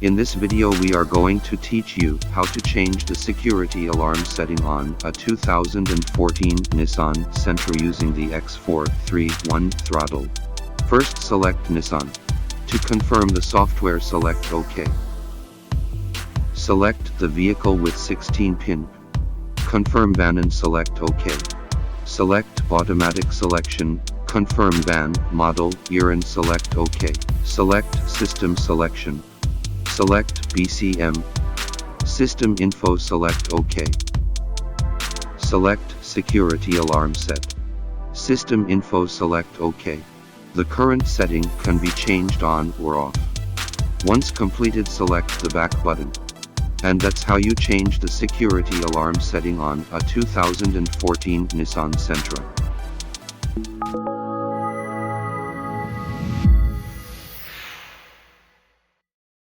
In this video we are going to teach you how to change the security alarm setting on a 2014 Nissan Sentra using the X-431 throttle. First select Nissan. To confirm the software, select OK. Select the vehicle with 16 pin. Confirm ban and select OK. Select automatic selection, confirm ban, model, year and select OK. Select system selection. Select BCM. System info, select OK. Select security alarm set. System info, select OK. The current setting can be changed on or off. Once completed, select the back button. And that's how you change the security alarm setting on a 2014 Nissan Sentra.